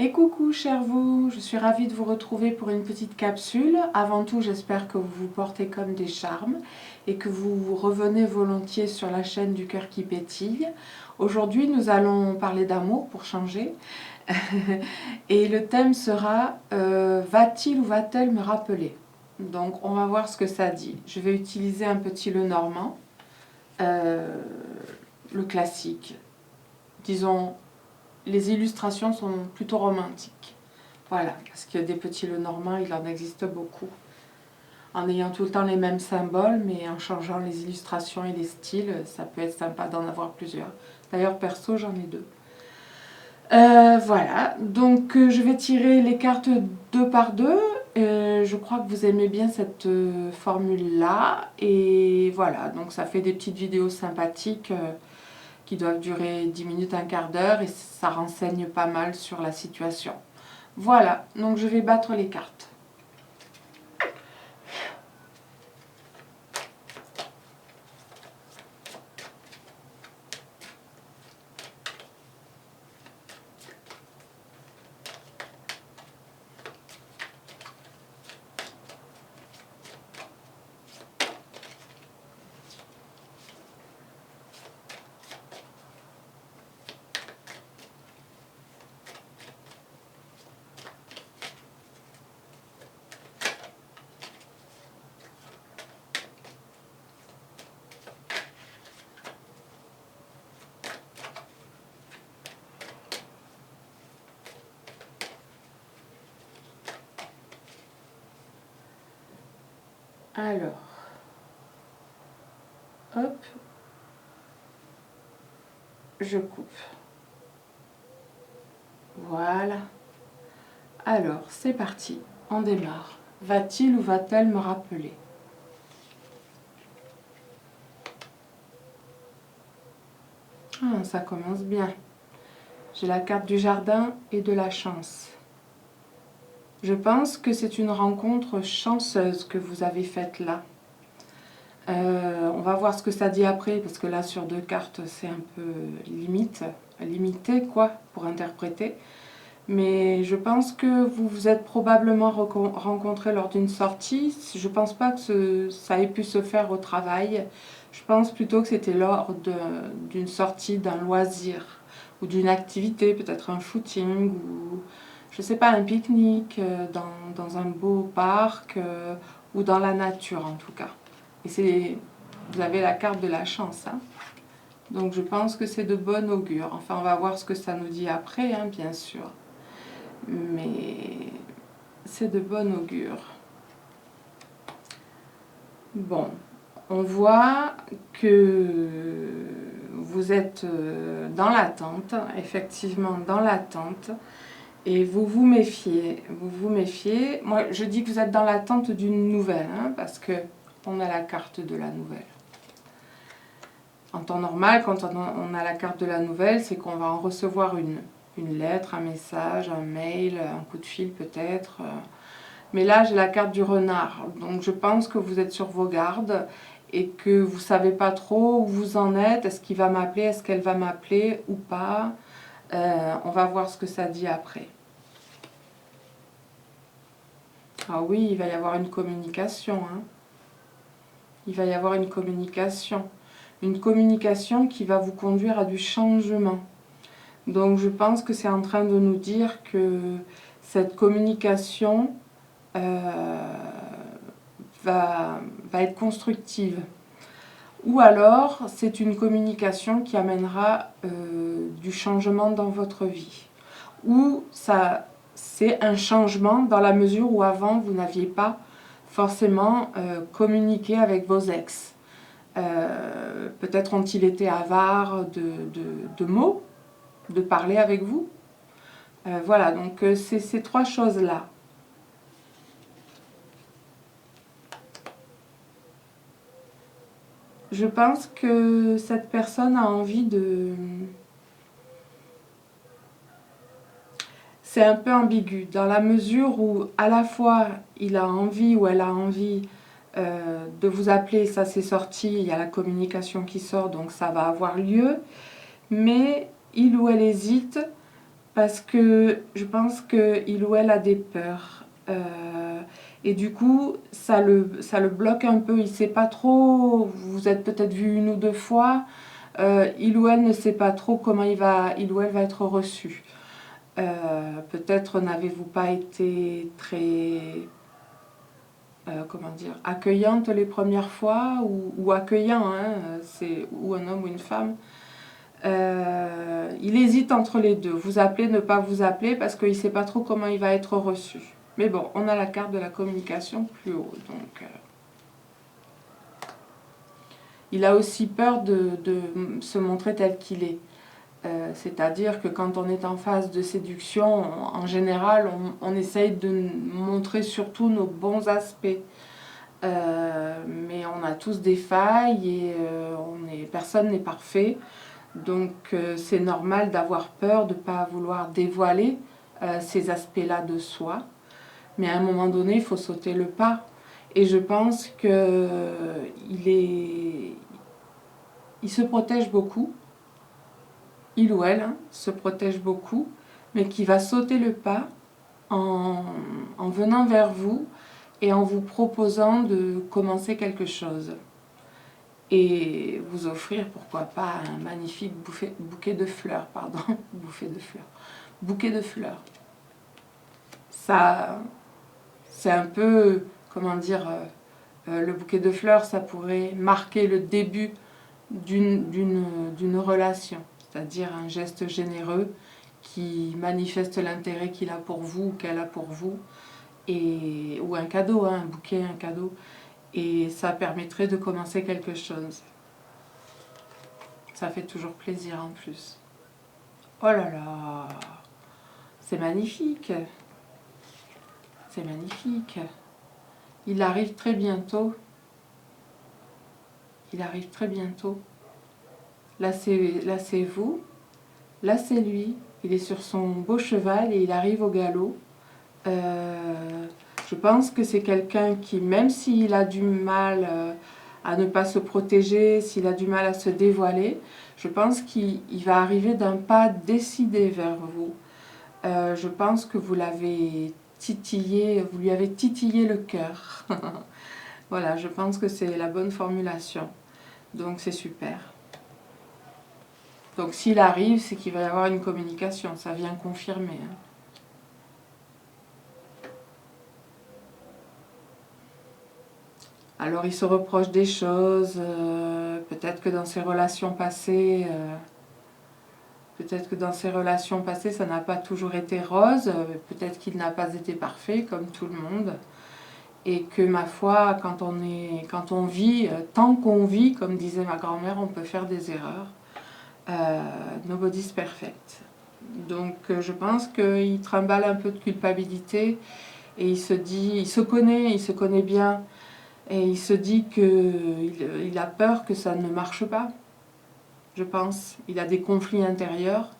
Et coucou chers vous, je suis ravie de vous retrouver pour une petite capsule. Avant tout, j'espère que vous vous portez comme des charmes et que vous revenez volontiers sur la chaîne du cœur qui pétille. Aujourd'hui, nous allons parler d'amour pour changer. Et le thème sera va-t-il ou va-t-elle me rappeler? Donc on va voir ce que ça dit. Je vais utiliser un petit Lenormand, le classique. Disons, les illustrations sont plutôt romantiques. Voilà, parce que des petits Lenormand, il en existe beaucoup. En ayant tout le temps les mêmes symboles, mais en changeant les illustrations et les styles, ça peut être sympa d'en avoir plusieurs. D'ailleurs, perso, j'en ai deux. Voilà, donc je vais tirer les cartes 2 par 2. Je crois que vous aimez bien cette formule-là. Et voilà, donc ça fait des petites vidéos sympathiques qui doivent durer 10 minutes, un quart d'heure, et ça renseigne pas mal sur la situation. Voilà, donc je vais battre les cartes. Alors, hop, je coupe. Voilà. Alors, c'est parti, on démarre. Va-t-il ou va-t-elle me rappeler? Ah, ça commence bien. J'ai la carte du jardin et de la chance. Je pense que c'est une rencontre chanceuse que vous avez faite là. On va voir ce que ça dit après, parce que là, sur 2 cartes, c'est un peu limité, quoi, pour interpréter. Mais je pense que vous vous êtes probablement rencontrés lors d'une sortie. Je pense pas que ça ait pu se faire au travail. Je pense plutôt que c'était lors d'une sortie, d'un loisir, ou d'une activité, peut-être un footing, ou je sais pas, un pique-nique dans un beau parc, ou dans la nature en tout cas. Et vous avez la carte de la chance, hein. Donc je pense que c'est de bon augure. Enfin, on va voir ce que ça nous dit après, hein, bien sûr. Mais c'est de bon augure. Bon, on voit que vous êtes dans l'attente, effectivement dans l'attente, et vous vous méfiez. Moi, je dis que vous êtes dans l'attente d'une nouvelle, hein, parce que on a la carte de la nouvelle. En temps normal, quand on a la carte de la nouvelle, c'est qu'on va en recevoir une lettre, un message, un mail, un coup de fil peut-être. Mais là, j'ai la carte du renard. Donc je pense que vous êtes sur vos gardes et que vous ne savez pas trop où vous en êtes. Est-ce qu'il va m'appeler? Est-ce qu'elle va m'appeler ou pas? On va voir ce que ça dit après. Ah oui, il va y avoir une communication, hein. Il va y avoir une communication. Une communication qui va vous conduire à du changement. Donc je pense que c'est en train de nous dire que cette communication va être constructive. Ou alors c'est une communication qui amènera du changement dans votre vie. Ou c'est un changement dans la mesure où avant vous n'aviez pas forcément communiqué avec vos ex. Peut-être ont-ils été avares de mots, de parler avec vous. Voilà, donc c'est ces 3 choses-là. Je pense que cette personne a envie de... C'est un peu ambigu, dans la mesure où à la fois il a envie ou elle a envie de vous appeler, ça c'est sorti, il y a la communication qui sort, donc ça va avoir lieu, mais il ou elle hésite parce que je pense qu'il ou elle a des peurs. Et du coup, ça le bloque un peu. Il ne sait pas trop, vous êtes peut-être vu 1 ou 2 fois, il ou elle ne sait pas trop comment il ou elle va être reçu. Peut-être n'avez-vous pas été très, comment dire, accueillante les premières fois, ou accueillant, hein, c'est ou un homme ou une femme. Il hésite entre les deux, vous appeler, ne pas vous appeler, parce qu'il ne sait pas trop comment il va être reçu. Mais bon, on a la carte de la communication plus haut, donc... il a aussi peur de se montrer tel qu'il est. C'est-à-dire que quand on est en phase de séduction, en général, on essaye de montrer surtout nos bons aspects. Mais on a tous des failles et personne n'est parfait. Donc c'est normal d'avoir peur de ne pas vouloir dévoiler ces aspects-là de soi. Mais à un moment donné, il faut sauter le pas. Et je pense il se protège beaucoup, il ou elle se protège beaucoup, mais qui va sauter le pas en venant vers vous et en vous proposant de commencer quelque chose. Et vous offrir, pourquoi pas, un magnifique bouquet de fleurs, pardon, bouquet de fleurs. Ça, c'est un peu, comment dire, le bouquet de fleurs, ça pourrait marquer le début d'une relation, c'est-à-dire un geste généreux qui manifeste l'intérêt qu'il a pour vous ou qu'elle a pour vous, ou un cadeau, un bouquet, un cadeau, et ça permettrait de commencer quelque chose. Ça fait toujours plaisir en plus. Oh là là, c'est magnifique, c'est magnifique. Il arrive très bientôt. Il arrive très bientôt. Là c'est vous, là c'est lui. Il est sur son beau cheval et il arrive au galop. Je pense que c'est quelqu'un qui, même s'il a du mal à ne pas se protéger, s'il a du mal à se dévoiler, je pense qu'il va arriver d'un pas décidé vers vous. Je pense que vous l'avez titillé, vous lui avez titillé le cœur. Voilà, je pense que c'est la bonne formulation. Donc c'est super. Donc s'il arrive, c'est qu'il va y avoir une communication, ça vient confirmer. Alors il se reproche des choses, peut-être que dans ses relations passées, ça n'a pas toujours été rose, peut-être qu'il n'a pas été parfait comme tout le monde. Et que ma foi, quand on vit, tant qu'on vit, comme disait ma grand-mère, on peut faire des erreurs. Nobody's perfect. Donc je pense qu'il trimballe un peu de culpabilité et il se connaît bien. Et il se dit qu'il a peur que ça ne marche pas, je pense. Il a des conflits intérieurs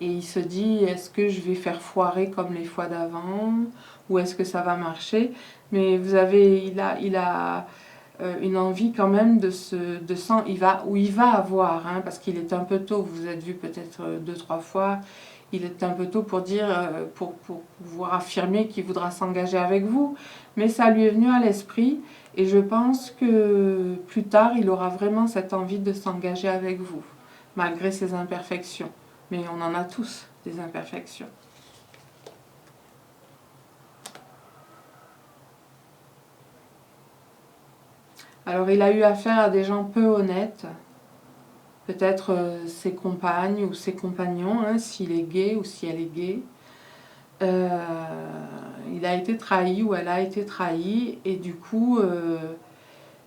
et il se dit, est-ce que je vais faire foirer comme les fois d'avant ou est-ce que ça va marcher? Mais il a une envie quand même il va avoir, hein, parce qu'il est un peu tôt, vous vous êtes vu peut-être 2-3 fois, il est un peu tôt pour dire, pour pouvoir affirmer qu'il voudra s'engager avec vous, mais ça lui est venu à l'esprit et je pense que plus tard il aura vraiment cette envie de s'engager avec vous, malgré ses imperfections. Mais on en a tous des imperfections. Alors il a eu affaire à des gens peu honnêtes, peut-être ses compagnes ou ses compagnons, hein, s'il est gay ou si elle est gay. Il a été trahi ou elle a été trahie et du coup,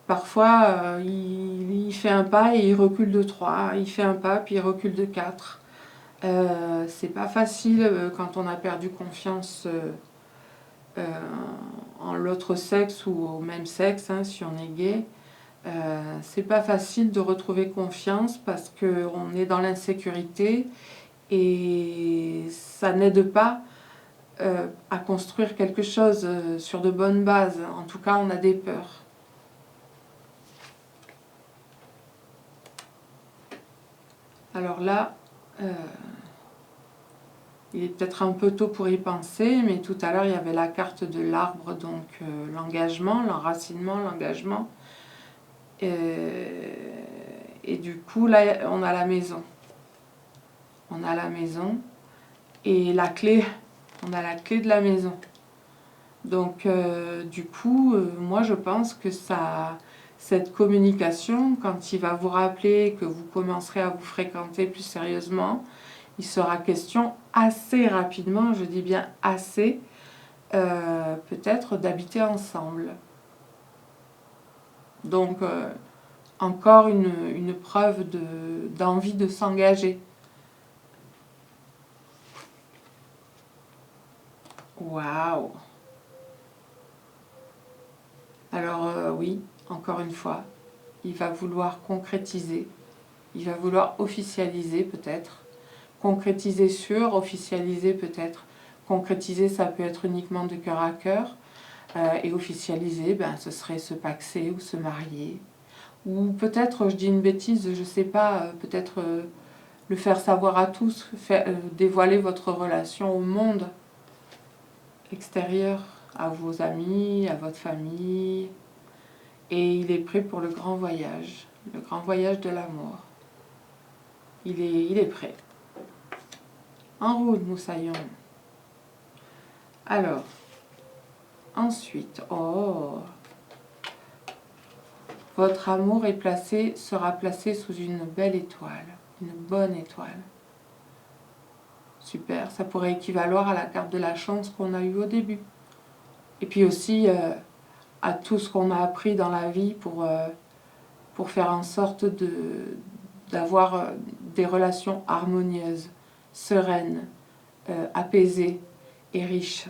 parfois il fait un pas et il recule de 3, il fait un pas puis il recule de 4. C'est pas facile quand on a perdu confiance en l'autre sexe ou au même sexe, hein, si on est gay. C'est pas facile de retrouver confiance parce qu'on est dans l'insécurité et ça n'aide pas à construire quelque chose sur de bonnes bases. En tout cas, on a des peurs. Alors là, il est peut-être un peu tôt pour y penser, mais tout à l'heure, il y avait la carte de l'arbre, donc l'engagement, l'enracinement, l'engagement. Et du coup, là, on a la maison. On a la maison et la clé. On a la clé de la maison. Donc, du coup, moi, je pense que cette communication, quand il va vous rappeler que vous commencerez à vous fréquenter plus sérieusement, il sera question assez rapidement, je dis bien assez, peut-être d'habiter ensemble. Donc, encore une preuve d'envie de s'engager. Waouh! Alors oui, encore une fois, il va vouloir concrétiser, il va vouloir officialiser peut-être, concrétiser sur, officialiser peut-être. Concrétiser, ça peut être uniquement de cœur à cœur, et officialiser, ben, ce serait se paxer ou se marier. Ou peut-être, je dis une bêtise, je ne sais pas, peut-être le faire savoir à tous, dévoiler votre relation au monde extérieur, à vos amis, à votre famille. Et il est prêt pour le grand voyage de l'amour. Il est prêt. En route, Moussaillon. Alors, ensuite, votre amour sera placé sous une belle étoile, une bonne étoile. Super, ça pourrait équivaloir à la carte de la chance qu'on a eue au début. Et puis aussi à tout ce qu'on a appris dans la vie pour faire en sorte d'avoir des relations harmonieuses, sereines, apaisées et riches.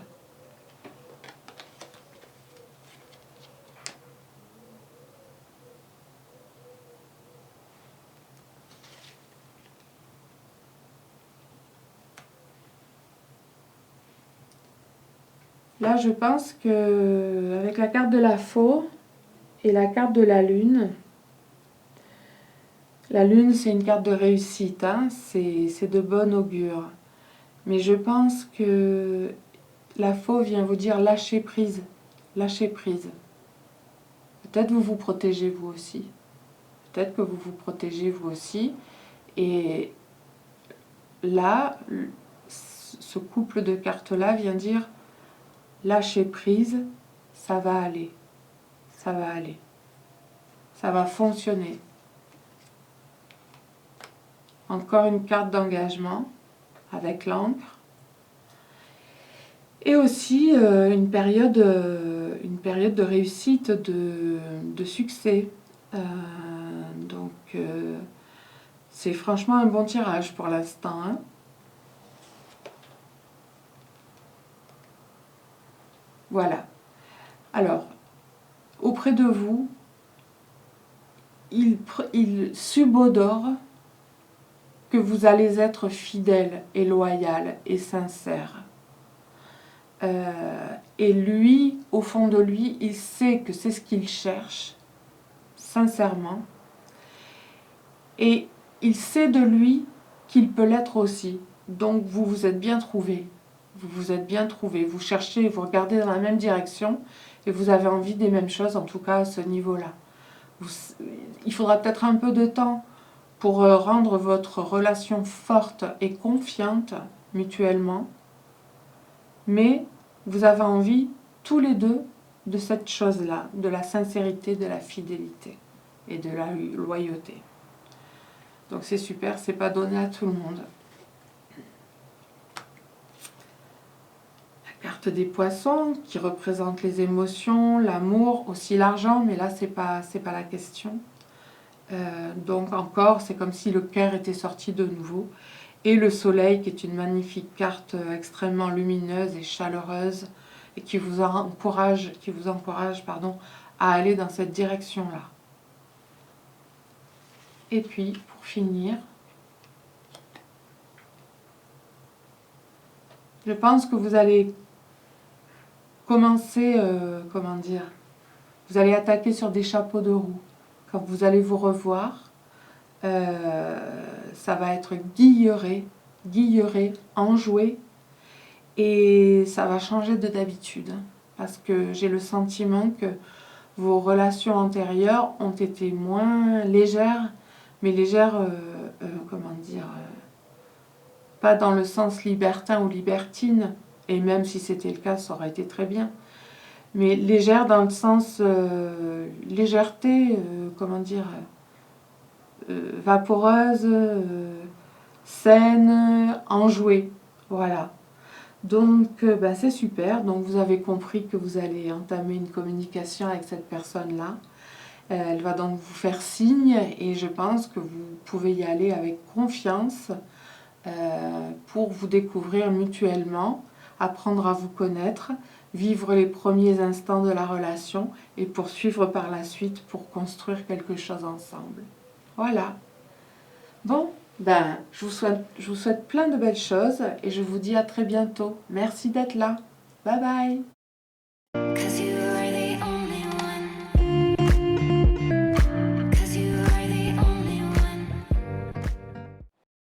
Là, je pense que avec la carte de la faux et la carte de la lune c'est une carte de réussite, hein, c'est de bon augure. Mais je pense que la faux vient vous dire lâcher prise, lâcher prise. Peut-être vous vous protégez vous aussi. Peut-être que vous vous protégez vous aussi. Et là, ce couple de cartes-là vient dire lâcher prise, ça va aller. Ça va aller. Ça va fonctionner. Encore une carte d'engagement avec l'encre. Et aussi une période de réussite, de succès. Donc, c'est franchement un bon tirage pour l'instant. Hein. Voilà. Alors, auprès de vous, il subodore que vous allez être fidèle et loyal et sincère. Et lui, au fond de lui, il sait que c'est ce qu'il cherche, sincèrement. Et il sait de lui qu'il peut l'être aussi. Donc vous vous êtes bien trouvés. Vous vous êtes bien trouvés. Vous cherchez, vous regardez dans la même direction et vous avez envie des mêmes choses, en tout cas à ce niveau-là. Il faudra peut-être un peu de temps pour rendre votre relation forte et confiante mutuellement. Mais vous avez envie, tous les deux, de cette chose-là, de la sincérité, de la fidélité et de la loyauté. Donc c'est super, c'est pas donné à tout le monde. La carte des poissons qui représente les émotions, l'amour, aussi l'argent, mais là c'est pas la question. Donc encore, c'est comme si le cœur était sorti de nouveau. Et le soleil qui est une magnifique carte extrêmement lumineuse et chaleureuse et qui vous encourage à aller dans cette direction-là. Et puis, pour finir, je pense que vous allez commencer, vous allez attaquer sur des chapeaux de roue. Quand vous allez vous revoir, ça va être guilleré, enjoué Et ça va changer de d'habitude. Parce que j'ai le sentiment que vos relations antérieures ont été moins légères, mais légères, comment dire, pas dans le sens libertin ou libertine, et même si c'était le cas, ça aurait été très bien, mais légères dans le sens légèreté, comment dire, vaporeuse, saine, enjouée, voilà. Donc ben, c'est super, donc vous avez compris que vous allez entamer une communication avec cette personne-là. Elle va donc vous faire signe et je pense que vous pouvez y aller avec confiance pour vous découvrir mutuellement, apprendre à vous connaître, vivre les premiers instants de la relation et poursuivre par la suite pour construire quelque chose ensemble. Voilà. Bon, ben, je vous souhaite plein de belles choses et je vous dis à très bientôt. Merci d'être là. Bye bye.